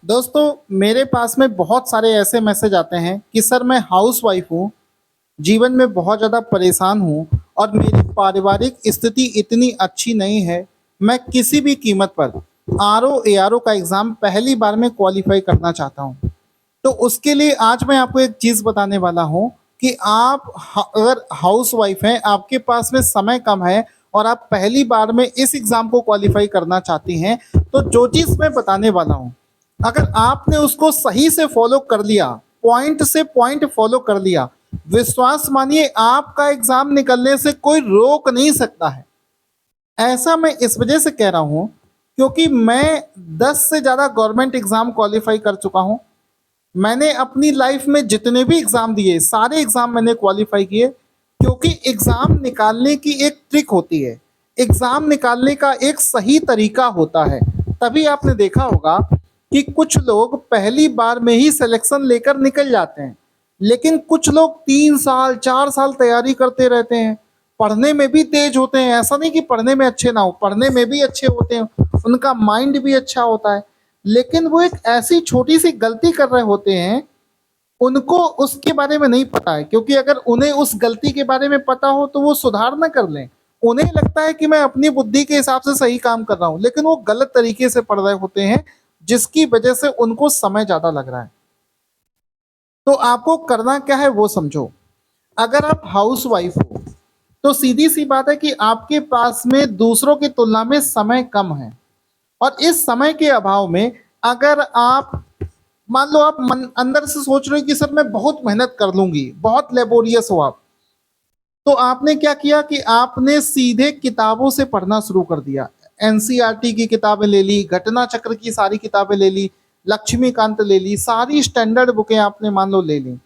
दोस्तों, मेरे पास में बहुत सारे ऐसे मैसेज आते हैं कि सर मैं हाउसवाइफ हूँ, जीवन में बहुत ज़्यादा परेशान हूँ और मेरी पारिवारिक स्थिति इतनी अच्छी नहीं है। मैं किसी भी कीमत पर आरओ, एआरओ का एग्ज़ाम पहली बार में क्वालीफ़ाई करना चाहता हूँ। तो उसके लिए आज मैं आपको एक चीज़ बताने वाला हूँ कि आप अगर हाउसवाइफ हैं, आपके पास में समय कम है और आप पहली बार में इस एग्ज़ाम को क्वालीफ़ाई करना चाहती हैं, तो जो चीज़ मैं बताने वाला हूँ, अगर आपने उसको सही से फॉलो कर लिया, पॉइंट से पॉइंट फॉलो कर लिया, विश्वास मानिए आपका एग्ज़ाम निकलने से कोई रोक नहीं सकता है। ऐसा मैं इस वजह से कह रहा हूँ क्योंकि मैं 10 से ज़्यादा गवर्नमेंट एग्ज़ाम क्वालीफ़ाई कर चुका हूँ। मैंने अपनी लाइफ में जितने भी एग्ज़ाम दिए, सारे एग्ज़ाम मैंने क्वालीफ़ाई किए क्योंकि एग्ज़ाम निकालने की एक ट्रिक होती है। एग्ज़ाम निकालने का एक सही तरीका होता है। तभी आपने देखा होगा कि कुछ लोग पहली बार में ही सिलेक्शन लेकर निकल जाते हैं। लेकिन कुछ लोग 3 साल, 4 साल तैयारी करते रहते हैं। पढ़ने में भी तेज़ होते हैं, ऐसा नहीं कि पढ़ने में अच्छे ना हो, पढ़ने में भी अच्छे होते हैं, उनका माइंड भी अच्छा होता है। लेकिन वो एक ऐसी छोटी-सी गलती कर रहे होते हैं, उनको उसके बारे में नहीं पता है क्योंकि अगर उन्हें उस गलती के बारे में पता हो तो वो सुधार ना कर लें। उन्हें लगता है कि मैं अपनी बुद्धि के हिसाब से सही काम कर रहा हूँ, लेकिन वो गलत तरीके से पढ़ रहे होते हैं, जिसकी वजह से उनको समय ज़्यादा लग रहा है। तो आपको करना क्या है वो समझो। अगर आप हाउसवाइफ हो, तो सीधी-सी बात है कि आपके पास में दूसरों की तुलना में समय कम है और इस समय के अभाव में अगर आप मान लो आप मन अंदर से सोच रहे हो कि सर मैं बहुत मेहनत कर लूँगी, बहुत लेबोरियस हो आप। तो आपने क्या किया कि आपने सीधे किताबों से पढ़ना शुरू कर दिया। एनसीईआरटी की किताबें ले ली, घटना चक्र की सारी किताबें ले ली, लक्ष्मीकांत ले ली, सारी स्टैंडर्ड बुकें आपने मान लो ले ली।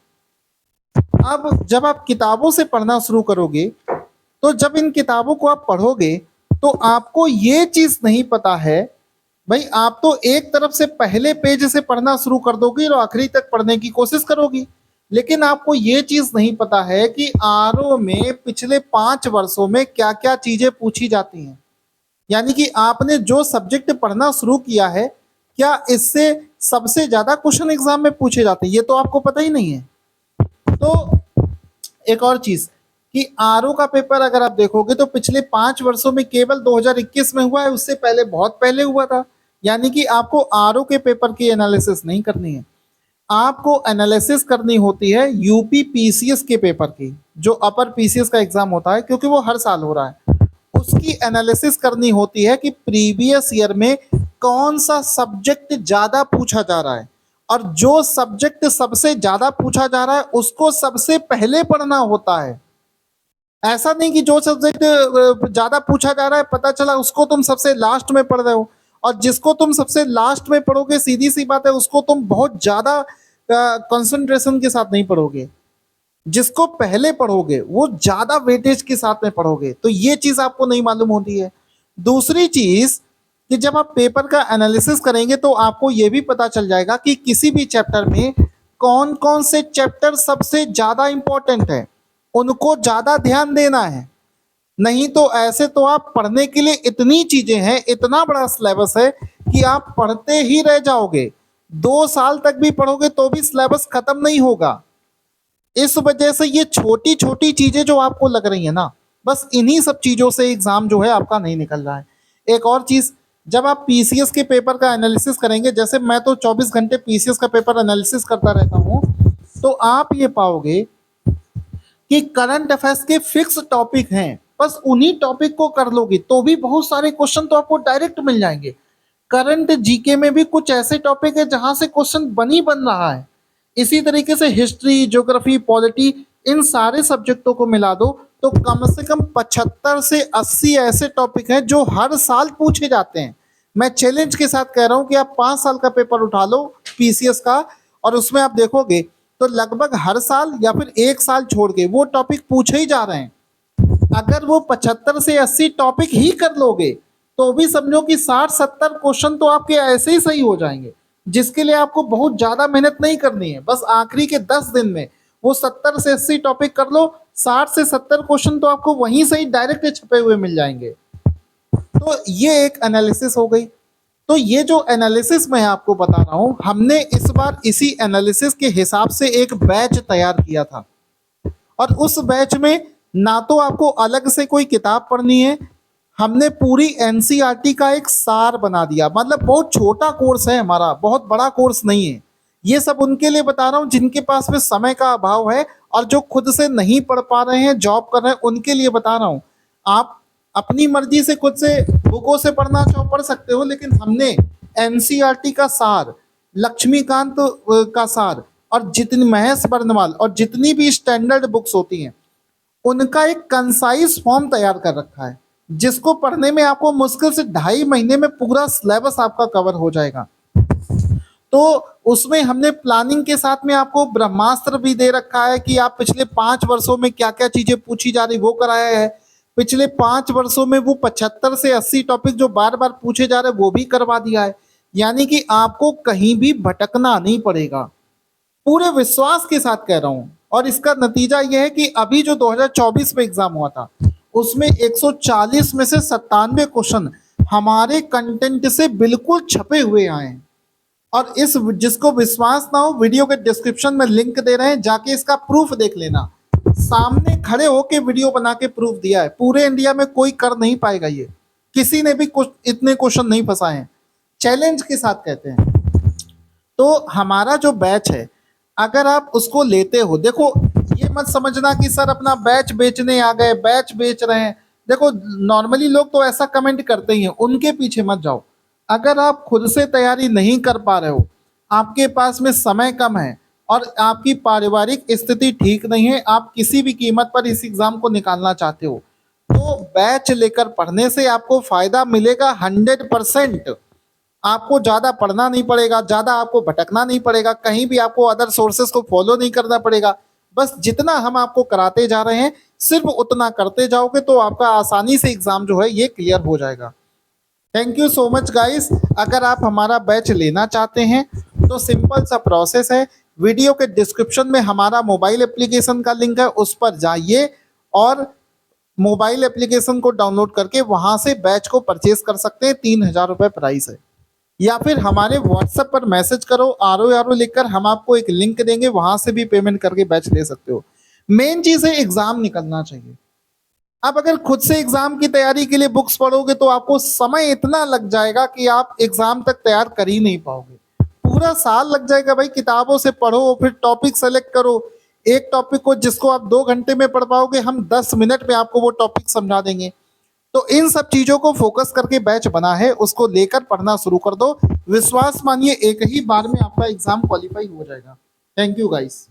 अब जब आप किताबों से पढ़ना शुरू करोगे, तो जब इन किताबों को आप पढ़ोगे, तो आपको ये चीज़ नहीं पता है, भाई आप तो एक तरफ से पहले पेज से पढ़ना शुरू कर दोगी और आखिरी तक पढ़ने की कोशिश करोगी। लेकिन आपको ये चीज़ नहीं पता है कि आरओ में पिछले 5 वर्षों में क्या-क्या चीज़ें पूछी जाती हैं। यानी कि आपने जो सब्जेक्ट पढ़ना शुरू किया है, क्या इससे सबसे ज़्यादा क्वेश्चन एग्ज़ाम में पूछे जाते हैं? ये तो आपको पता ही नहीं है। तो एक और चीज़ कि आरओ का पेपर अगर आप देखोगे तो पिछले 5 वर्षों में केवल 2021 में हुआ है, उससे पहले बहुत पहले हुआ था। यानी कि आपको आरओ के पेपर की एनालिसिस नहीं करनी है। आपको एनालिसिस करनी होती है यूपी पीसीएस के पेपर की, जो अपर पीसीएस का एग्ज़ाम होता है क्योंकि वो हर साल हो रहा है। उसकी एनालिसिस करनी होती है कि प्रीवियस ईयर में कौन-सा सब्जेक्ट ज़्यादा पूछा जा रहा है और जो सब्जेक्ट सबसे ज़्यादा पूछा जा रहा है, उसको सबसे पहले पढ़ना होता है। ऐसा नहीं कि जो सब्जेक्ट ज़्यादा पूछा जा रहा है, पता चला उसको तुम सबसे लास्ट में पढ़ रहे हो और जिसको तुम सबसे लास्ट में पढ़ोगे, सीधी-सी बात है, उसको तुम बहुत ज़्यादा कंसंट्रेशन के साथ नहीं पढ़ोगे। जिसको पहले पढ़ोगे, वो ज़्यादा वेटेज के साथ में पढ़ोगे। तो ये चीज़ आपको नहीं मालूम होती है। दूसरी चीज़ कि जब आप पेपर का एनालिसिस करेंगे तो आपको ये भी पता चल जाएगा कि किसी भी चैप्टर में कौन-कौन से चैप्टर सबसे ज़्यादा इम्पोर्टेंट है, उनको ज़्यादा ध्यान देना है। नहीं तो ऐसे तो आप पढ़ने के लिए इतनी चीज़ें हैं, इतना बड़ा सिलेबस है कि आप पढ़ते ही रह जाओगे। 2 साल तक भी पढ़ोगे तो भी सिलेबस खत्म नहीं होगा। इस वजह से ये छोटी-छोटी चीज़ें जो आपको लग रही हैं ना, बस इन्हीं सब चीज़ों से एग्ज़ाम जो है आपका नहीं निकल रहा है। एक और चीज़, जब आप पीसीएस के पेपर का एनालिसिस करेंगे, जैसे मैं तो 24 घंटे पीसीएस का पेपर एनालिसिस करता रहता हूँ, तो आप ये पाओगे कि करंट अफेयर्स के फिक्स टॉपिक हैं, बस उन्हीं टॉपिक को कर लोगे तो भी बहुत सारे क्वेश्चन तो आपको डायरेक्ट मिल जाएँगे। करंट जीके में भी कुछ ऐसे टॉपिक है जहाँ से क्वेश्चन बन रहा है। इसी तरीके से हिस्ट्री, ज्योग्राफी, पॉलिटी, इन सारे सब्जेक्टों को मिला दो तो कम से कम 75 से 80 ऐसे टॉपिक हैं जो हर साल पूछे जाते हैं। मैं चैलेंज के साथ कह रहा हूँ कि आप 5 साल का पेपर उठा लो पीसीएस का और उसमें आप देखोगे तो लगभग हर साल या फिर 1 साल छोड़ के वो टॉपिक पूछे ही जा रहे हैं। अगर वो 75 से 80 टॉपिक ही कर लोगे तो भी समझो कि 60-70 क्वेश्चन तो आपके ऐसे ही सही हो जाएंगे, जिसके लिए आपको बहुत ज़्यादा मेहनत नहीं करनी है। बस आखिरी के 10 दिन में वो 70 से 80 टॉपिक कर लो, 60 से 70 क्वेश्चन तो आपको वहीं से ही डायरेक्ट छपे हुए मिल जाएंगे। तो ये एक एनालिसिस हो गई। तो ये जो एनालिसिस मैं आपको बता रहा हूँ, हमने इस बार इसी एनालिसिस के हिसाब से एक बैच तैयार किया था और उस बैच में ना तो आपको अलग से कोई किताब पढ़नी है, हमने पूरी एनसीईआरटी का एक सार बना दिया। मतलब बहुत छोटा कोर्स है हमारा, बहुत बड़ा कोर्स नहीं है। ये सब उनके लिए बता रहा हूँ जिनके पास में समय का अभाव है और जो खुद से नहीं पढ़ पा रहे हैं, जॉब कर रहे हैं, उनके लिए बता रहा हूँ। आप अपनी मर्जी से खुद से बुकों से पढ़ना चाहो पढ़ सकते हो, लेकिन हमने एनसीईआरटी का सार, लक्ष्मीकांत का सार और जितनी महेश बर्नवाल और जितनी भी स्टैंडर्ड बुक्स होती हैं उनका एक कंसाइज फॉर्म तैयार कर रखा है, जिसको पढ़ने में आपको मुश्किल से 2.5 महीने में पूरा सिलेबस आपका कवर हो जाएगा। तो उसमें हमने प्लानिंग के साथ में आपको ब्रह्मास्त्र भी दे रखा है कि आप पिछले 5 वर्षों में क्या क्या चीजें पूछी जा रही वो कराया है। पिछले 5 वर्षों में वो 75 से 80 टॉपिक जो बार बार पूछे जा रहे हैं वो भी करवा दिया है। यानी कि आपको कहीं भी भटकना नहीं पड़ेगा, पूरे विश्वास के साथ कह रहा हूं। और इसका नतीजा यह है कि अभी जो 2024 में एग्जाम हुआ था उसमें 140 में से 97 क्वेश्चन हमारे कंटेंट से बिल्कुल छपे हुए आए हैं। और इस जिसको विश्वास ना हो, वीडियो के डिस्क्रिप्शन में लिंक दे रहे हैं, जाके इसका प्रूफ देख लेना। सामने खड़े होके वीडियो बना के प्रूफ दिया है। पूरे इंडिया में कोई कर नहीं पाएगा, ये किसी ने भी कुछ इतने क्वेश्चन नहीं फंसाए हैं, चैलेंज के साथ कहते हैं। तो हमारा जो बैच है अगर आप उसको लेते हो, देखो ये मत समझना कि सर अपना बैच बेचने आ गए, बैच बेच रहे हैं। देखो नॉर्मली लोग तो ऐसा कमेंट करते ही हैं, उनके पीछे मत जाओ। अगर आप खुद से तैयारी नहीं कर पा रहे हो, आपके पास में समय कम है और आपकी पारिवारिक स्थिति ठीक नहीं है, आप किसी भी कीमत पर इस एग्जाम को निकालना चाहते हो, तो बैच लेकर पढ़ने से आपको फायदा मिलेगा 100%। आपको ज़्यादा पढ़ना नहीं पड़ेगा, ज़्यादा आपको भटकना नहीं पड़ेगा, कहीं भी आपको अदर सोर्सेस को फॉलो नहीं करना पड़ेगा। बस जितना हम आपको कराते जा रहे हैं सिर्फ उतना करते जाओगे तो आपका आसानी से एग्ज़ाम जो है ये क्लियर हो जाएगा। Thank you so much guys. अगर आप हमारा बैच लेना चाहते हैं तो सिंपल सा प्रोसेस है, वीडियो के डिस्क्रिप्शन में हमारा मोबाइल एप्लीकेशन का लिंक है, उस पर जाइए और मोबाइल एप्लीकेशन को डाउनलोड करके वहां से बैच को परचेज कर सकते हैं। 3000 रुपये प्राइस है। या फिर हमारे व्हाट्सएप पर मैसेज करो RO लिखकर, हम आपको एक लिंक देंगे, वहां से भी पेमेंट करके बैच ले सकते हो। मेन चीज है एग्जाम निकलना चाहिए। अब अगर खुद से एग्जाम की तैयारी के लिए बुक्स पढ़ोगे तो आपको समय इतना लग जाएगा कि आप एग्जाम तक तैयार कर ही नहीं पाओगे। पूरा साल लग जाएगा भाई, किताबों से पढ़ो, फिर टॉपिक सेलेक्ट करो। एक टॉपिक को जिसको आप 2 घंटे में पढ़ पाओगे, हम 10 मिनट में आपको वो टॉपिक समझा देंगे। तो इन सब चीजों को फोकस करके बैच बना है, उसको लेकर पढ़ना शुरू कर दो। विश्वास मानिए एक ही बार में आपका एग्जाम क्वालिफाई हो जाएगा। Thank you guys.